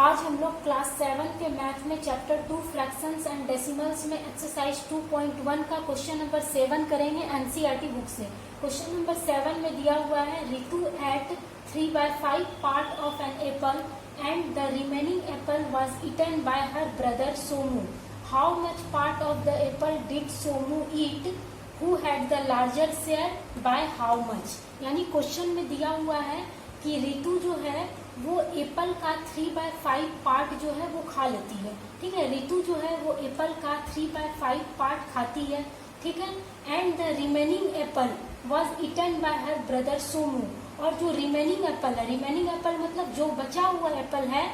आज हम लोग क्लास 7 के मैथ में चैप्टर 2 फ्रैक्शंस एंड डेसिमल्स में एक्सरसाइज 2.1 का क्वेश्चन नंबर 7 करेंगे एनसीईआरटी बुक से। क्वेश्चन नंबर 7 में दिया हुआ है Ritu ate 3/5 part of an apple and the remaining apple was eaten by her brother Somu. How much part of the apple did Somu eat? Who had the larger share by how much? यानी question में दिया हुआ है कि रितु जो है वो Apple का 3/5 पार्ट जो है वो खा लेती है। ठीक है, रितु जो है वो एप्पल का 3/5 पार्ट खाती है। ठीक है, and the remaining apple was eaten by her brother Somu. और जो रिमेनिंग एप्पल है, रिमेनिंग एप्पल मतलब जो बचा हुआ एप्पल है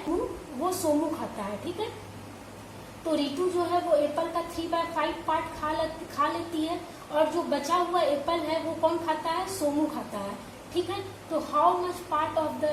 वो सोमू खाता है। ठीक है, तो रितु जो है वो एप्पल का 3/5 पार्ट खा लेती है और जो बचा हुआ एप्पल है वो कौन खाता है? सोमू खाता है। ठीक है, तो how much part of the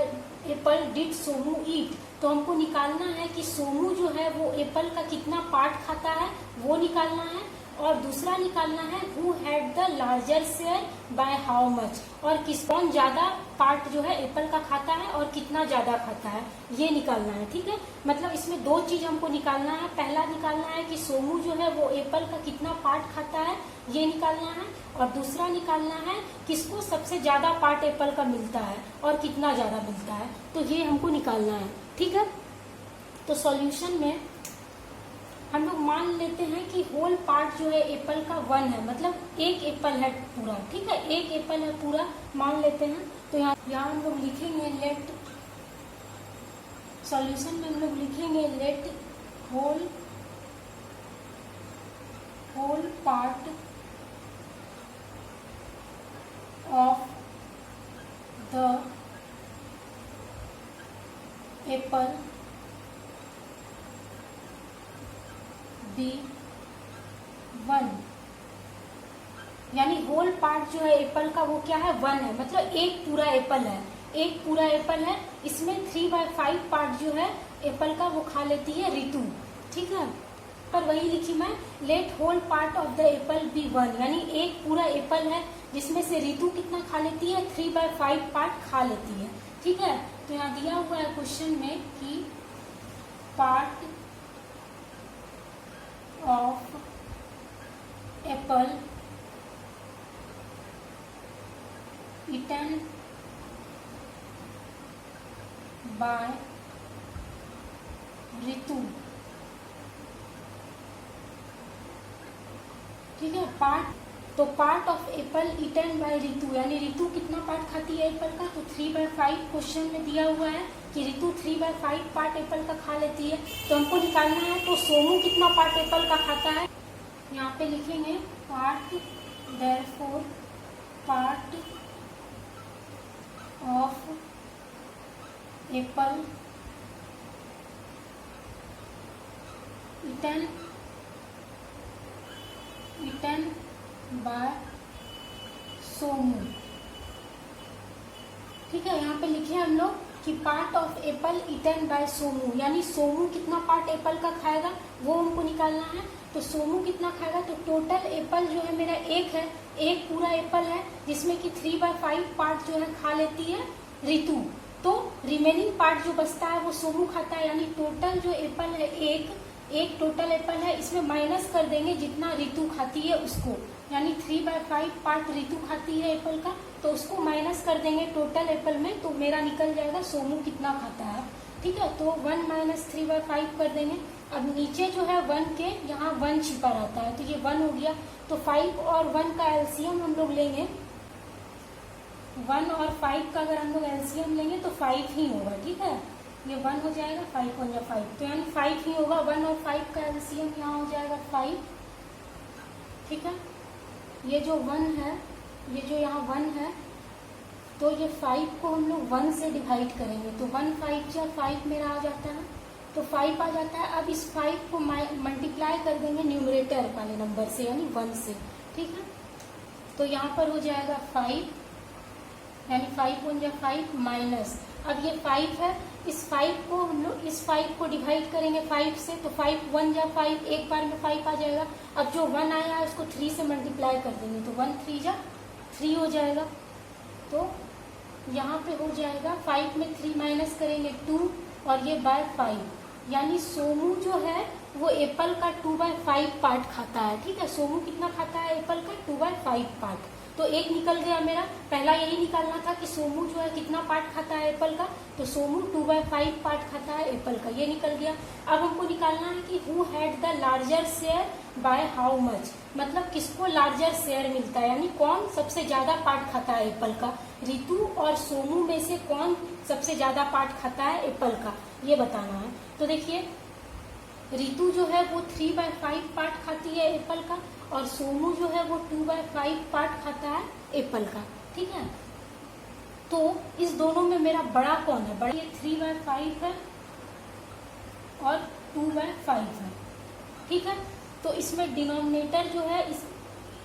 apple did Somu eat? तो हमको निकालना है कि सोमू जो है वो एप्पल का कितना पार्ट खाता है वो निकालना है, और दूसरा निकालना है who had the larger share by how much, और कौन ज्यादा पार्ट जो है एप्पल का खाता है और कितना ज्यादा खाता है ये निकालना है। ठीक है, मतलब इसमें दो चीज हमको निकालना है। पहला निकालना है कि सोमू जो है वो एप्पल का कितना पार्ट खाता है ये निकालना है, और दूसरा निकालना है किसको सबसे ज्यादा पार्ट एप्पल का मिलता है और कितना ज्यादा मिलता है, तो ये हमको निकालना है। ठीक है, तो सॉल्यूशन में हम लोग मान लेते हैं कि होल पार्ट जो है एप्पल का 1 है, मतलब एक एप्पल है पूरा। ठीक है, एक एप्पल है पूरा मान लेते हैं। तो यहाँ हम लोग लिखेंगे लेट, सॉल्यूशन में हम लोग लिखेंगे let whole part of the apple be 1। यानी होल पार्ट जो है एप्पल का वो क्या है? 1 है, मतलब एक पूरा एप्पल है। एक पूरा एप्पल है, इसमें 3/5 पार्ट जो है एप्पल का वो खा लेती है रितु। ठीक है, पर वही लिखी मैं let whole part of the apple be 1, यानी एक पूरा एप्पल है जिसमें से रितु कितना खा लेती है? 3/5 पार्ट खा लेती है। ठीक है, तो यहाँ दिया हुआ है क्वेश्चन में कि part of apple eaten by Ritu. ठीक है, part of apple eaten by Ritu, यानी रितु कितना पार्ट खाती है एप्पल का? तो 3/5 क्वेश्चन में दिया हुआ है कि रितु 3/5 पार्ट एप्पल का खा लेती है, तो हमको निकालना है तो सोमू कितना पार्ट एप्पल का खाता है। यहाँ पे लिखेंगे part, therefore part of apple eaten by Somu. ठीक है, यहाँ पे लिखे हम लोग कि part of apple eaten by Somu, यानी सोमू कितना पार्ट एप्पल का खाएगा वो हमको निकालना है। तो सोमू कितना खाएगा? तो टोटल एप्पल जो है मेरा एक है, एक पूरा एप्पल है जिसमें कि 3/5 पार्ट जो है खा लेती है रितु, तो रिमेनिंग पार्ट जो बचता है वो सोमू खाता है। यानी टोटल जो एप्पल है एक टोटल एप्पल है, इसमें माइनस कर देंगे जितना रितु खाती है उसको, यानी 3/5 पार्ट रितु खाती है एप्पल का, तो उसको माइनस कर देंगे टोटल एप्पल में, तो मेरा निकल जाएगा सोमू कितना खाता है। ठीक है, तो 1 - 3/5 कर देंगे। अब नीचे जो है 1 के यहाँ 1 छिपा रहता है, तो ये 1 हो गया। तो 5 और 1 का एलसीएम हम लोग लेंगे, 1 और 5 का अगर हम लोग एलसीएम लेंगे तो 5 ही होगा। ठीक है, ये 1 हो जाएगा, 5 1 5, तो यानी 5 ही होगा। 1 और 5 का एलसीएम यहाँ हो जाएगा 5। ठीक है, ये जो 1 है, ये जो यहाँ 1 है, तो ये 5 को हम लोग 1 से डिवाइड करेंगे, तो 1 5 या 5 मेरा आ जाता है, तो 5 आ जाता है। अब इस 5 को मल्टीप्लाई कर देंगे न्यूमरेटर वाले नंबर से, यानी 1 से। ठीक है, तो यहाँ पर हो जाएगा 5, यानी 5 1 या 5 माइनस, अब ये 5 है, इस 5 को हम लोग इस 5 को डिवाइड करेंगे 5 से, तो 5 1 या 5 एक बार में 5 आ जाएगा। अब जो 1 आया है उसको 3 से मल्टीप्लाई कर देंगे, तो 1 3 जा 3 हो जाएगा। तो यहाँ पे हो जाएगा 5 में 3 माइनस करेंगे 2 और ये बाय 5, यानी सोमू जो है वो एप्पल का 2/5 पार्ट खाता है। ठीक है, सोमू कितना खाता है एप्पल का? 2/5 पार्ट। तो एक निकल गया मेरा। पहला यही निकालना था कि सोमू जो है कितना पार्ट खाता है एप्पल का, तो सोमू 2/5 पार्ट खाता है एप्पल का, ये निकल गया। अब हमको निकालना है कि who had the larger share by how much, मतलब किसको लार्जर शेयर मिलता है, यानी कौन सबसे ज्यादा पार्ट खाता है एप्पल का। रितु और सोमू में से कौन सबसे ज्यादा पार्ट खाता है एप्पल का, ये बताना है। तो देखिए, रितु जो है वो 3/5 पार्ट खाती है एप्पल का, और सोमू जो है वो 2/5 पार्ट खाता है एप्पल का। ठीक है, तो इस दोनों में मेरा बड़ा कौन है? बड़ा ये 3/5 है और 2/5 है। ठीक है, तो इसमें डिनोमिनेटर जो है, इस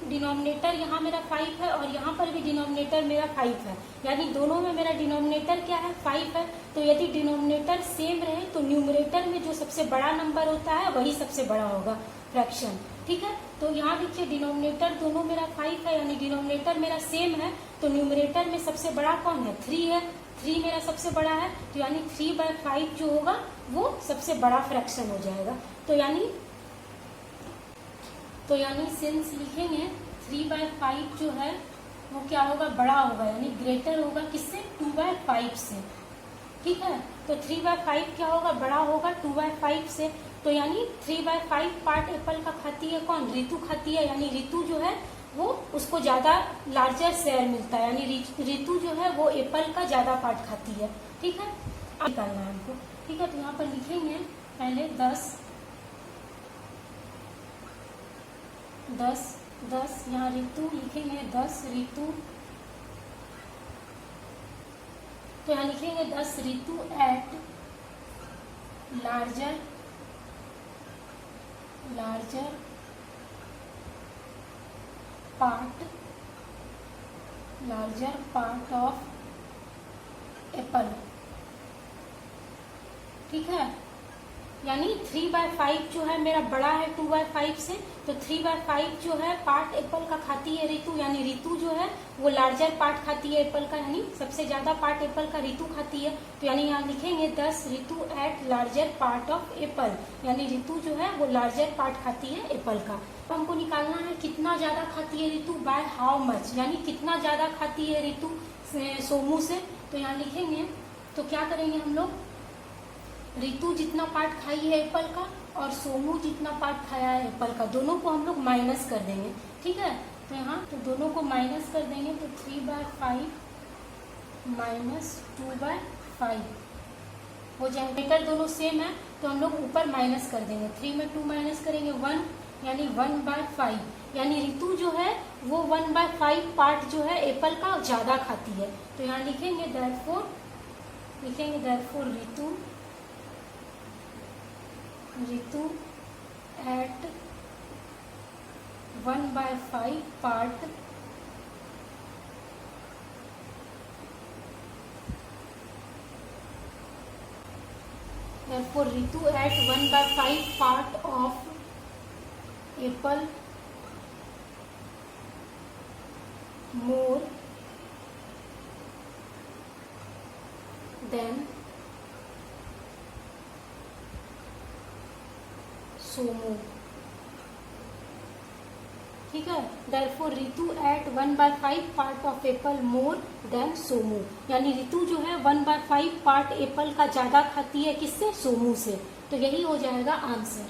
डिनोमिनेटर यहाँ मेरा 5 है और यहाँ पर भी डिनोमिनेटर मेरा 5 है, यानी दोनों में मेरा डिनोमिनेटर क्या है? 5 है। तो यदि डिनोमिनेटर सेम रहे तो न्यूमरेटर में जो सबसे बड़ा नंबर होता है वही सबसे बड़ा होगा फ्रैक्शन। ठीक है, तो यहाँ देखिए डिनोमिनेटर दोनों मेरा 5 है, यानी डिनोमिनेटर मेरा सेम है, तो न्यूमरेटर में सबसे बड़ा कौन है? 3 है। 3 मेरा सबसे बड़ा है, तो यानी 3/5 जो होगा वो सबसे बड़ा फ्रैक्शन हो जाएगा। तो यानी सिंस लिखेंगे 3/5 जो है वो क्या होगा? बड़ा होगा, यानी ग्रेटर होगा किससे? 2/5 से। ठीक है, तो 3/5 क्या होगा? बड़ा होगा 2/5 से। तो यानी 3/5 पार्ट एप्पल का खाती है कौन? रितु खाती है, यानी रितु जो है वो उसको ज्यादा लार्जर शेयर मिलता है, यानी रितु जो है वो एप्पल का ज्यादा पार्ट खाती है। ठीक है, निकालना है हमको। ठीक है, तो यहाँ पर लिखेंगे पहले 10 यहाँ रितु लिखेंगे 10 रितु, तो यहाँ लिखेंगे 10 Ritu ate larger part of apple. ठीक है, यानी 3/5 जो है मेरा बड़ा है 2/5 से, तो 3/5 जो है पार्ट एप्पल का खाती है रितु, यानी रितु जो है वो लार्जर पार्ट खाती है एप्पल का, यानी सबसे ज्यादा पार्ट एप्पल का रितु खाती है। तो यानी यहाँ लिखेंगे 10 Ritu ate larger part of apple, यानी रितु जो है वो लार्जर पार्ट खाती है एप्पल का। तो हमको निकालना है कितना ज्यादा खाती है रितु बाय हाउ मच, यानी कितना ज्यादा खाती है रितु सोमू से। तो यहाँ लिखेंगे, तो क्या करेंगे हम लोग, रितु जितना पार्ट खाई है एप्पल का और सोमू जितना पार्ट खाया है एप्पल का, दोनों को हम लोग माइनस कर देंगे। ठीक है, तो यहाँ तो दोनों को माइनस कर देंगे, तो 3/5 माइनस 2/5 हो जाएगा। मीटर दोनों सेम है तो हम लोग ऊपर माइनस कर देंगे। 3 में 2 माइनस करेंगे 1, यानी 1/5, यानी रितु जो है वो 1/5 पार्ट जो है एप्पल का ज्यादा खाती है। तो यहाँ लिखेंगे therefore Ritu ate 1/5 part therefore Ritu at 1/5 part of apple more than Somu। ठीक है, therefore Ritu ate 1/5 part of apple more than Somu, यानी रितु जो है 1/5 पार्ट एप्पल का ज्यादा खाती है किससे? सोमू से। तो यही हो जाएगा आंसर।